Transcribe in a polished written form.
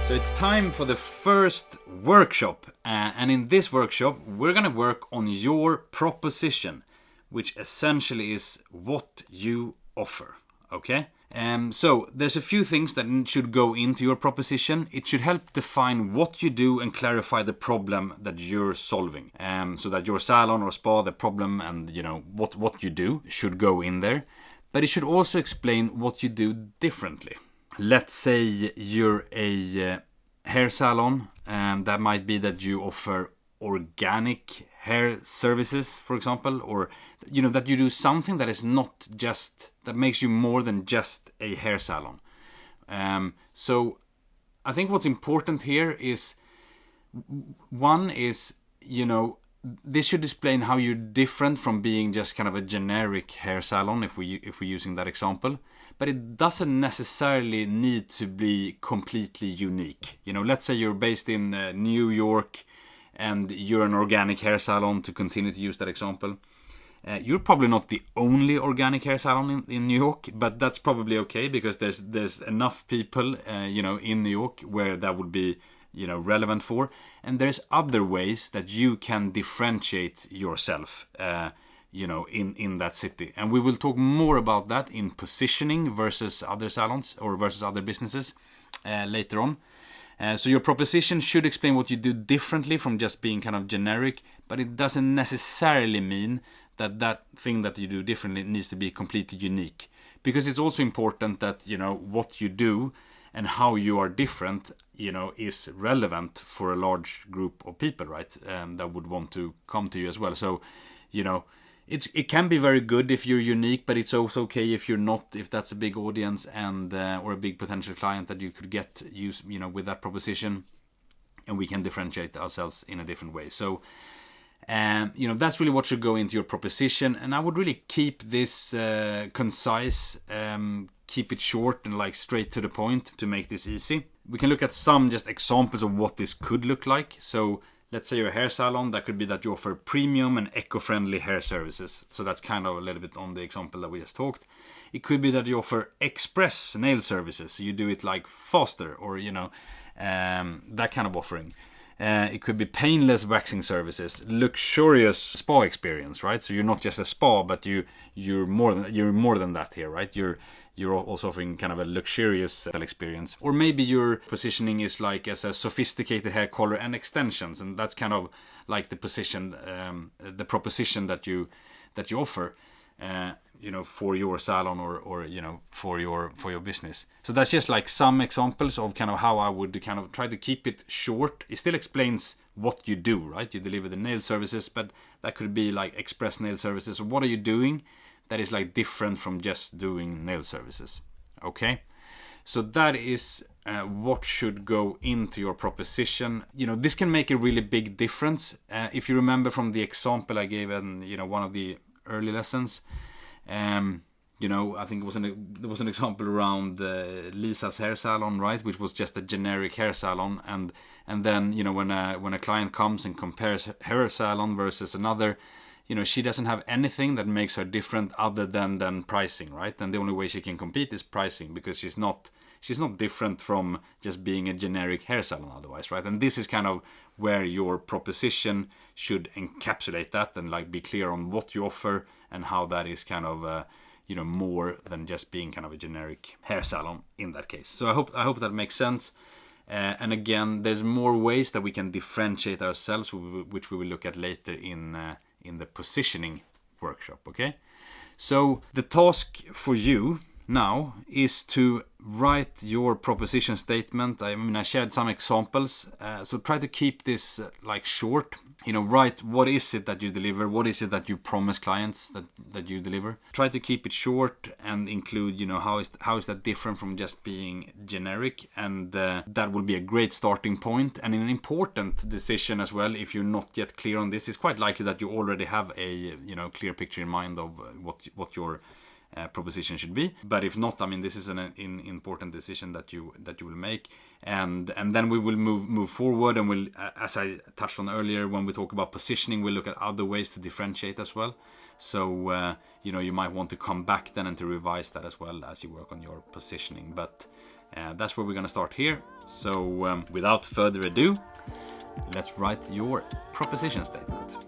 So it's time for the first workshop, and in this workshop we're gonna work on your proposition, which essentially is what you offer. Okay? So there's a few things that should go into your proposition. It should help define what you do and clarify the problem that you're solving. So that your salon or spa, the problem and what you do should go in there. But it should also explain what you do differently. Let's say you're a hair salon, and that might be that you offer organic hair services, for example, or that you do something that is not just that makes you more than just a hair salon. So I think what's important here is one is this should explain how you're different from being just kind of a generic hair salon, if we're using that example. But it doesn't necessarily need to be completely unique. Let's say you're based in New York and you're an organic hair salon, to continue to use that example. You're probably not the only organic hair salon in New York, but that's probably okay because there's enough people in New York where that would be relevant for. And there's other ways that you can differentiate yourself in that city. And we will talk more about that in positioning versus other salons or versus other businesses later on. So your proposition should explain what you do differently from just being kind of generic, but it doesn't necessarily mean that thing that you do differently needs to be completely unique. Because it's also important that what you do and how you are different is relevant for a large group of people, right? That would want to come to you as well. So it can be very good if you're unique, but it's also okay if you're not, if that's a big audience and or a big potential client that you could get use with that proposition, and we can differentiate ourselves in a different way. So that's really what should go into your proposition, and I would really keep this concise, keep it short and straight to the point to make this easy. We can look at some just examples of what this could look like. So let's say you're a hair salon. That could be that you offer premium and eco-friendly hair services. So that's kind of a little bit on the example that we just talked. It could be that you offer express nail services. So you do it faster, or that kind of offering. It could be painless waxing services, luxurious spa experience, right? So you're not just a spa, but you're more than that here, right? You're also offering kind of a luxurious experience. Or maybe your positioning is as a sophisticated hair color and extensions, and that's kind of the position, the proposition that you offer, for your salon or for your business. So that's just some examples of kind of how I would kind of try to keep it short. It still explains what you do, right? You deliver the nail services, but that could be express nail services. So what are you doing that is different from just doing nail services? Okay, so that is what should go into your proposition. This can make a really big difference. If you remember from the example I gave in one of the early lessons, I think there was an example around Lisa's hair salon, right, which was just a generic hair salon, and then when a client comes and compares her salon versus another, she doesn't have anything that makes her different other than pricing, right? And the only way she can compete is pricing, because she's not different from just being a generic hair salon otherwise, right? And this is kind of where your proposition should encapsulate that and be clear on what you offer and how that is kind of more than just being kind of a generic hair salon in that case. So I hope that makes sense. And again, there's more ways that we can differentiate ourselves, which we will look at later in the positioning workshop. Okay, so the task for you now is to write your proposition statement. I shared some examples, so try to keep this short. Write what is it that you deliver, what is it that you promise clients that you deliver. Try to keep it short and include how is that different from just being generic, and that will be a great starting point. And an important decision as well, if you're not yet clear on this, it's quite likely that you already have a clear picture in mind of what your proposition should be. But if not, this is an important decision that you will make, and then we will move forward, and we'll, as I touched on earlier, when we talk about positioning, we'll look at other ways to differentiate as well. So you might want to come back then and to revise that as well as you work on your positioning. But That's where we're going to start here. So without further ado, let's write your proposition statement.